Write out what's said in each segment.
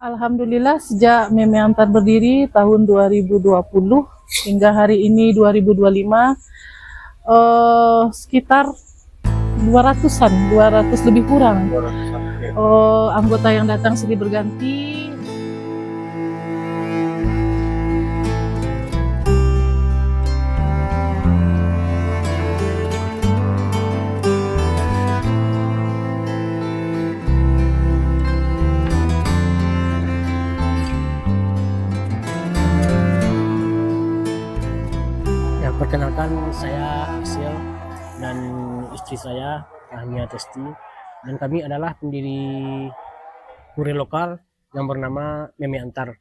Alhamdulillah sejak Meme Antar berdiri tahun 2020 hingga hari ini 2025, sekitar 200-an, 200 lebih kurang. Anggota yang datang silih berganti. Ya, perkenalkan saya Asil dan istri saya Rahmia Testi, dan kami adalah pendiri kurir lokal yang bernama Meme Antar.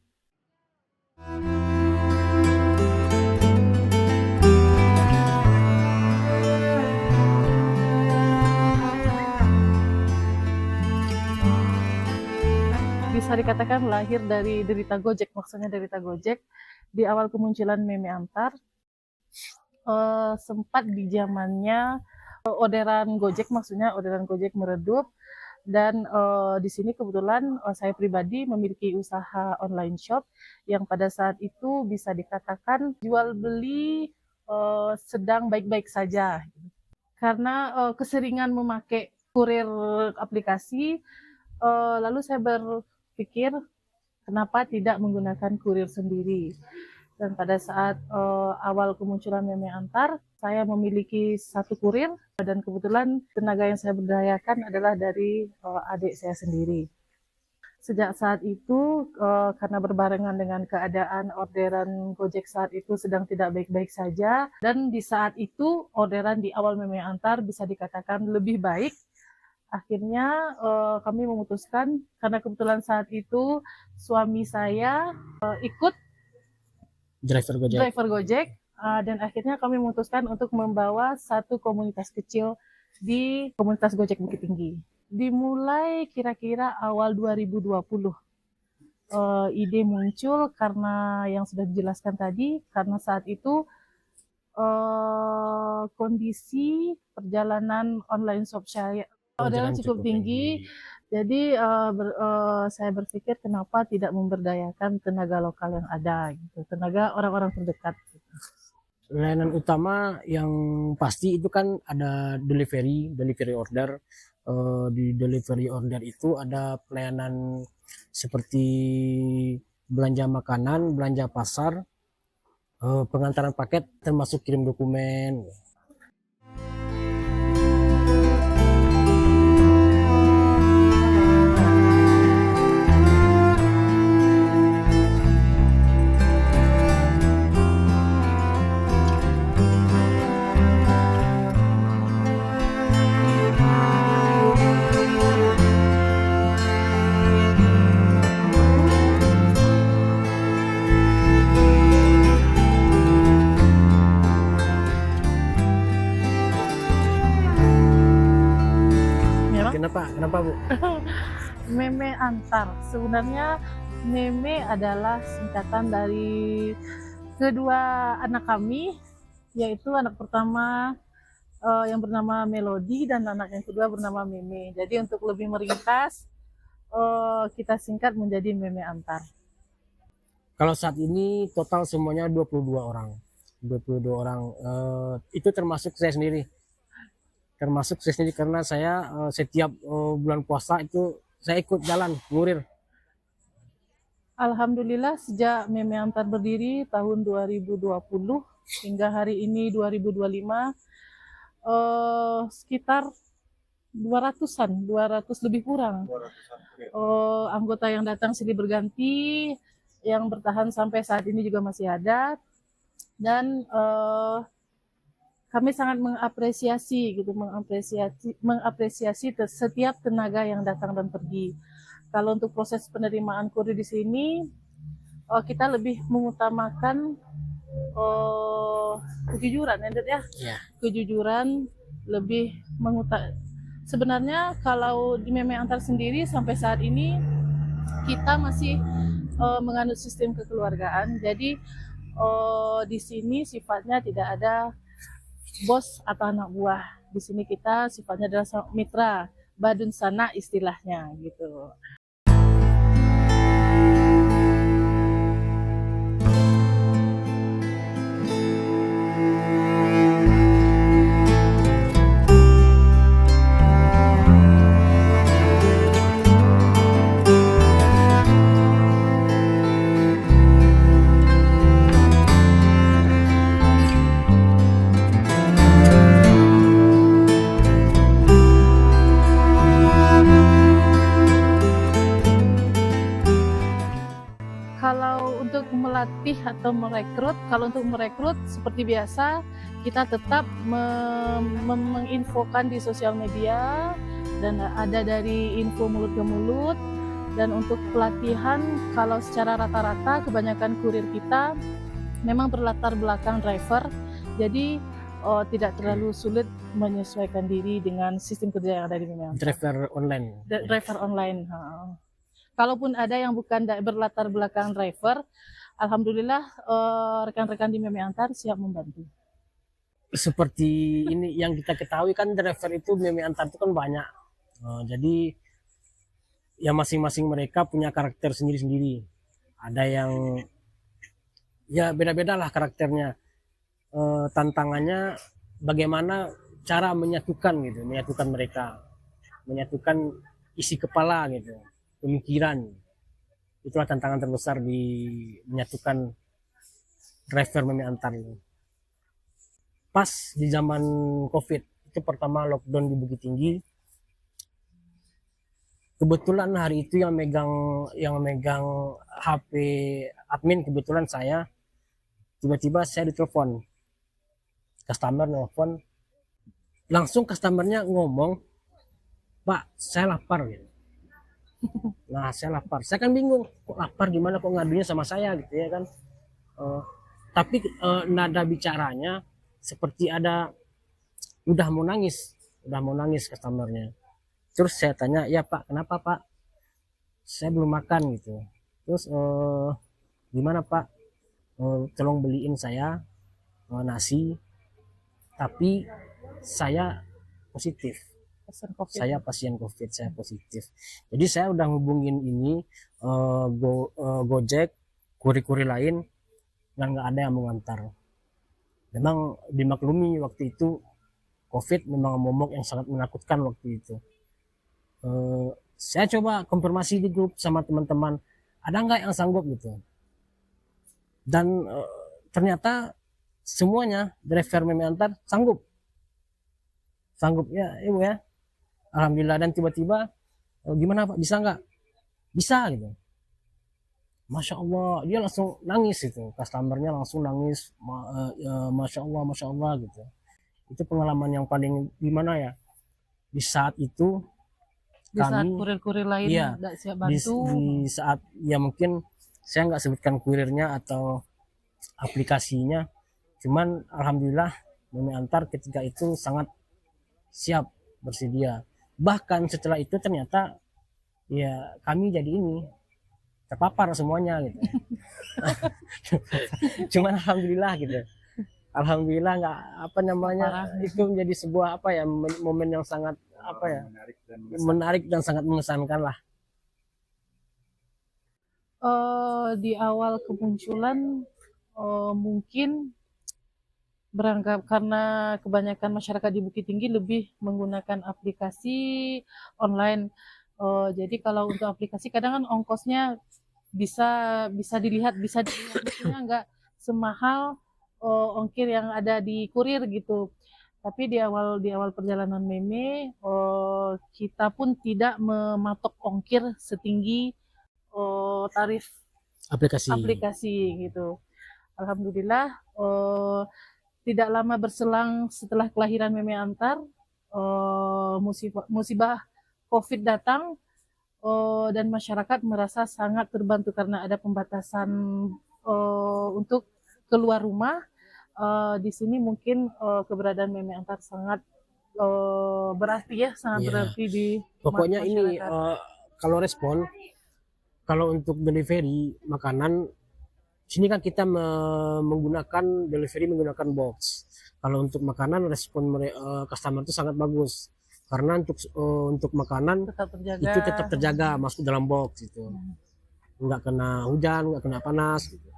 Bisa dikatakan lahir dari derita Gojek, maksudnya derita Gojek. Di awal kemunculan Meme Antar, sempat di zamannya orderan Gojek, maksudnya orderan Gojek meredup, dan di sini kebetulan saya pribadi memiliki usaha online shop yang pada saat itu bisa dikatakan jual beli sedang baik-baik saja, karena keseringan memakai kurir aplikasi. Lalu saya berpikir kenapa tidak menggunakan kurir sendiri. Dan pada saat awal kemunculan Meme Antar, saya memiliki satu kurir, dan kebetulan tenaga yang saya berdayakan adalah dari adik saya sendiri. Sejak saat itu, karena berbarengan dengan keadaan orderan Gojek saat itu sedang tidak baik-baik saja, dan di saat itu orderan di awal Meme Antar bisa dikatakan lebih baik. Akhirnya kami memutuskan, karena kebetulan saat itu suami saya ikut driver Gojek, dan akhirnya kami memutuskan untuk membawa satu komunitas kecil di komunitas Gojek Bukit Tinggi. Dimulai kira-kira awal 2020. Ide muncul karena yang sudah dijelaskan tadi, karena saat itu kondisi perjalanan online shop saya orderan cukup tinggi. Jadi saya berpikir kenapa tidak memberdayakan tenaga lokal yang ada, gitu, tenaga orang-orang terdekat. Gitu. Layanan utama yang pasti itu kan ada delivery order. Di delivery order itu ada pelayanan seperti belanja makanan, belanja pasar, pengantaran paket, termasuk kirim dokumen. Kenapa Bu? Meme Antar, sebenarnya Meme adalah singkatan dari kedua anak kami, yaitu anak pertama yang bernama Melody dan anak yang kedua bernama Meme. Jadi untuk lebih meringkas, kita singkat menjadi Meme Antar. Kalau saat ini total semuanya 22 orang. 22 orang, itu termasuk saya sendiri. Karena saya setiap bulan puasa itu saya ikut jalan ngurir. Alhamdulillah sejak Meme Antar berdiri tahun 2020 hingga hari ini 2025, sekitar 200-an, 200 lebih kurang. Anggota yang datang silih berganti, yang bertahan sampai saat ini juga masih ada, dan kami sangat mengapresiasi setiap tenaga yang datang dan pergi. Kalau untuk proses penerimaan kurir di sini, kita lebih mengutamakan kejujuran, ya. Kejujuran lebih sebenarnya kalau di Meme Antar sendiri sampai saat ini kita masih menganut sistem kekeluargaan. Jadi di sini sifatnya tidak ada bos atau anak buah. Di sini kita sifatnya adalah mitra, badun sana istilahnya gitu. Kalau untuk melatih atau merekrut, kalau untuk merekrut seperti biasa kita tetap menginfokan di sosial media dan ada dari info mulut ke mulut. Dan untuk pelatihan, kalau secara rata-rata kebanyakan kurir kita memang berlatar belakang driver, jadi tidak terlalu sulit menyesuaikan diri dengan sistem kerja yang ada di Meme Antar. Driver online. Driver online. Kalaupun ada yang bukan berlatar belakang driver, alhamdulillah rekan-rekan di Meme Antar siap membantu. Seperti ini yang kita ketahui kan, driver itu Meme Antar itu kan banyak. Jadi ya masing-masing mereka punya karakter sendiri-sendiri. Ada yang ya beda-beda lah karakternya. Tantangannya bagaimana cara menyatukan gitu, menyatukan mereka, menyatukan isi kepala gitu, pemikiran. Itulah tantangan terbesar di menyatukan driver Meme Antar ini. Pas di zaman COVID itu pertama lockdown di Bukit Tinggi, kebetulan hari itu yang megang HP admin kebetulan saya. Tiba-tiba saya ditelepon, customer nelfon, langsung customernya ngomong, "Pak, saya lapar," gitu. Nah, saya lapar. Saya kan bingung, kok lapar gimana, kok ngadunya sama saya gitu ya kan. Tapi nada bicaranya seperti ada udah mau nangis customernya. Terus saya tanya, "Ya Pak, kenapa Pak?" "Saya belum makan," gitu. Terus "Gimana Pak? Tolong beliin saya nasi, tapi saya positif. Saya pasien COVID, saya positif." Jadi saya udah hubungin ini Gojek, kurir-kurir lain, dan nggak ada yang mengantar. Memang dimaklumi waktu itu COVID memang momok yang sangat menakutkan waktu itu. Saya coba konfirmasi di grup sama teman-teman, ada nggak yang sanggup gitu. Dan ternyata semuanya driver Meme Antar sanggup ya ibu ya, alhamdulillah. Dan tiba-tiba, "Gimana Pak, bisa nggak?" "Bisa," gitu. Masya Allah, dia langsung nangis itu, customernya langsung nangis, Masya Allah gitu. Itu pengalaman yang paling gimana ya, di saat itu di saat kami kurir-kurir lain iya, nggak siap bantu. di saat ya mungkin saya nggak sebutkan kurirnya atau aplikasinya, cuman alhamdulillah Meme Antar ketika itu sangat siap bersedia. Bahkan setelah itu ternyata ya kami jadi ini terpapar semuanya gitu. Cuman alhamdulillah gitu. Alhamdulillah nggak apa namanya itu menjadi sebuah apa ya, momen yang sangat apa ya, menarik dan sangat mengesankan lah. Di awal kemunculan mungkin berangkat karena kebanyakan masyarakat di Bukit Tinggi lebih menggunakan aplikasi online. Jadi kalau untuk aplikasi kadang kan ongkosnya bisa dilihat maksudnya nggak semahal ongkir yang ada di kurir gitu. Tapi di awal perjalanan Meme, kita pun tidak mematok ongkir setinggi tarif aplikasi gitu. Alhamdulillah tidak lama berselang setelah kelahiran Meme Antar, musibah COVID datang, dan masyarakat merasa sangat terbantu karena ada pembatasan untuk keluar rumah. Di sini mungkin keberadaan Meme Antar sangat berarti ya, sangat berarti di pokoknya masyarakat. Ini kalau respon, kalau untuk delivery makanan sini kan kita menggunakan delivery menggunakan box. Kalau untuk makanan respon customer itu sangat bagus karena untuk makanan itu tetap terjaga masuk dalam box gitu, nggak kena hujan, nggak kena panas gitu.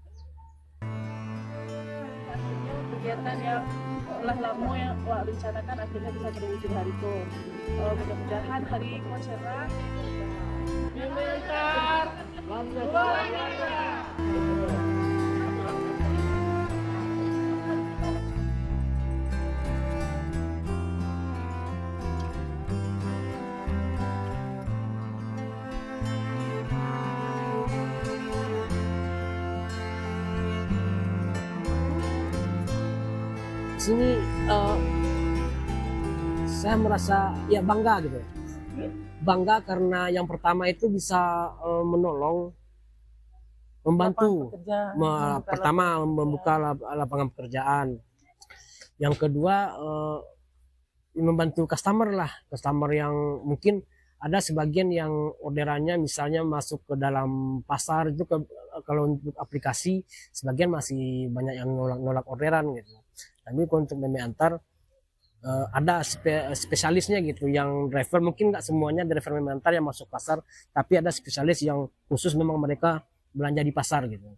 Kegiatan yang telah lama yang rencanakan akhirnya bisa terwujud hari itu. Mudah-mudahan hari konsernya Meme Antar luar biasa. sini saya merasa ya bangga gitu. Bangga karena yang pertama itu bisa menolong, membantu. Pertama membuka lapangan pekerjaan. Yang kedua membantu customer yang mungkin ada sebagian yang orderannya misalnya masuk ke dalam pasar itu kalau untuk aplikasi sebagian masih banyak yang nolak orderan gitu. Tapi untuk meme antar ada spesialisnya gitu, yang driver mungkin nggak semuanya driver meme antar yang masuk pasar, tapi ada spesialis yang khusus memang mereka belanja di pasar gitu.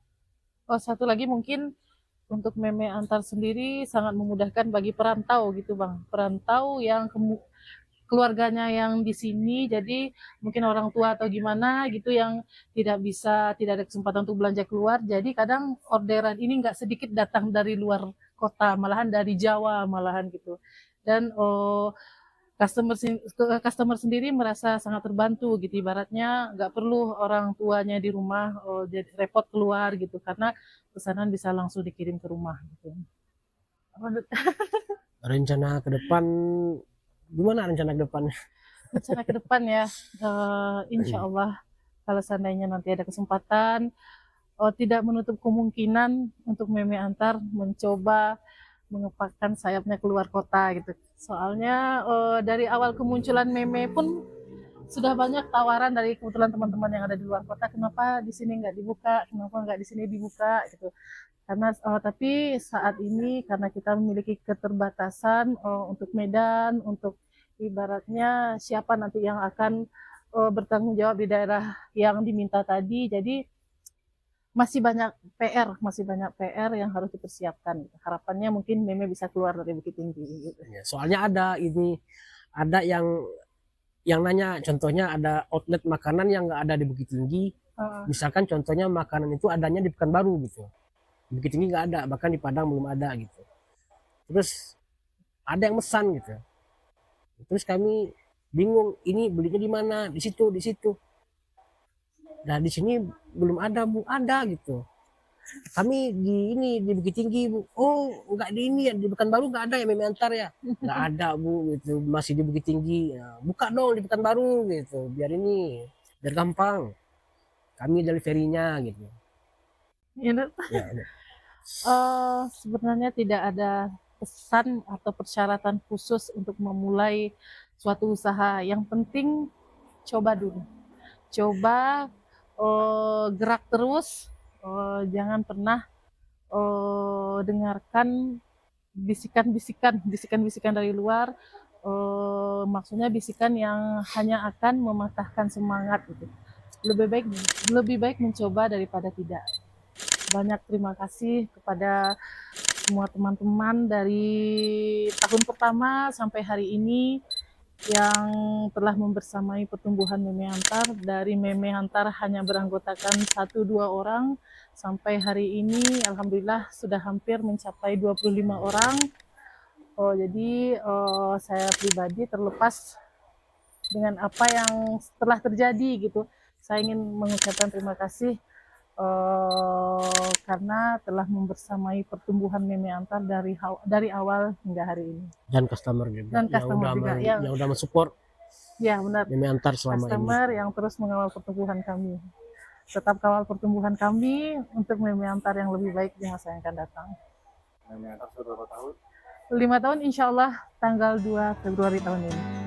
Oh, satu lagi mungkin untuk meme antar sendiri sangat memudahkan bagi perantau gitu Bang. Perantau yang keluarganya yang di sini, jadi mungkin orang tua atau gimana gitu yang tidak ada kesempatan untuk belanja keluar, jadi kadang orderan ini nggak sedikit datang dari luar kota, malahan dari Jawa malahan gitu. Dan customer sendiri merasa sangat terbantu gitu, ibaratnya nggak perlu orang tuanya di rumah jadi repot keluar gitu, karena pesanan bisa langsung dikirim ke rumah gitu. Rencana ke depan gimana rencana ke depan? Rencana ke depan ya, insya Allah kalau seandainya nanti ada kesempatan, tidak menutup kemungkinan untuk meme antar mencoba mengepakkan sayapnya keluar kota gitu. Soalnya dari awal kemunculan meme pun sudah banyak tawaran dari kebetulan teman-teman yang ada di luar kota, kenapa di sini nggak dibuka, kenapa nggak di sini dibuka gitu. Karena tapi saat ini karena kita memiliki keterbatasan untuk Medan, untuk ibaratnya siapa nanti yang akan bertanggung jawab di daerah yang diminta tadi, jadi masih banyak PR yang harus dipersiapkan. Harapannya mungkin meme bisa keluar dari Bukit Tinggi gitu. Soalnya ada yang nanya, contohnya ada outlet makanan yang nggak ada di Bukit Tinggi. Misalkan contohnya makanan itu adanya di Pekanbaru gitu, di Bukit Tinggi nggak ada, bahkan di Padang belum ada gitu. Terus ada yang pesan gitu, terus kami bingung ini belinya di mana, di situ. Nah di sini belum ada Bu, ada gitu. Kami di Bukit Tinggi Bu. Oh nggak di ini ya, di Pekanbaru nggak ada ya meme antar ya? Nggak ada Bu gitu, masih di Bukit Tinggi. Ya, buka dong di Pekanbaru gitu, biar gampang. Kami deliverynya gitu. Ya, sebenarnya tidak ada pesan atau persyaratan khusus untuk memulai suatu usaha. Yang penting coba dulu, gerak terus, jangan pernah dengarkan bisikan dari luar, maksudnya bisikan yang hanya akan mematahkan semangat gitu. Lebih baik mencoba daripada tidak. Banyak terima kasih kepada semua teman-teman dari tahun pertama sampai hari ini yang telah membersamai pertumbuhan meme antar. Dari meme antar hanya beranggotakan 1-2 orang, sampai hari ini alhamdulillah sudah hampir mencapai 25 orang. Jadi saya pribadi terlepas dengan apa yang telah terjadi gitu, saya ingin mengucapkan terima kasih karena telah membersamai pertumbuhan meme antar dari awal hingga hari ini. Dan customer juga, yang udah mensupport. Ya benar. Meme antar selama customer ini. Yang terus mengawal pertumbuhan kami. Tetap kawal pertumbuhan kami untuk meme antar yang lebih baik di masa yang akan datang. Meme antar sudah berapa tahun? 5 tahun, insya Allah tanggal 2 Februari tahun ini.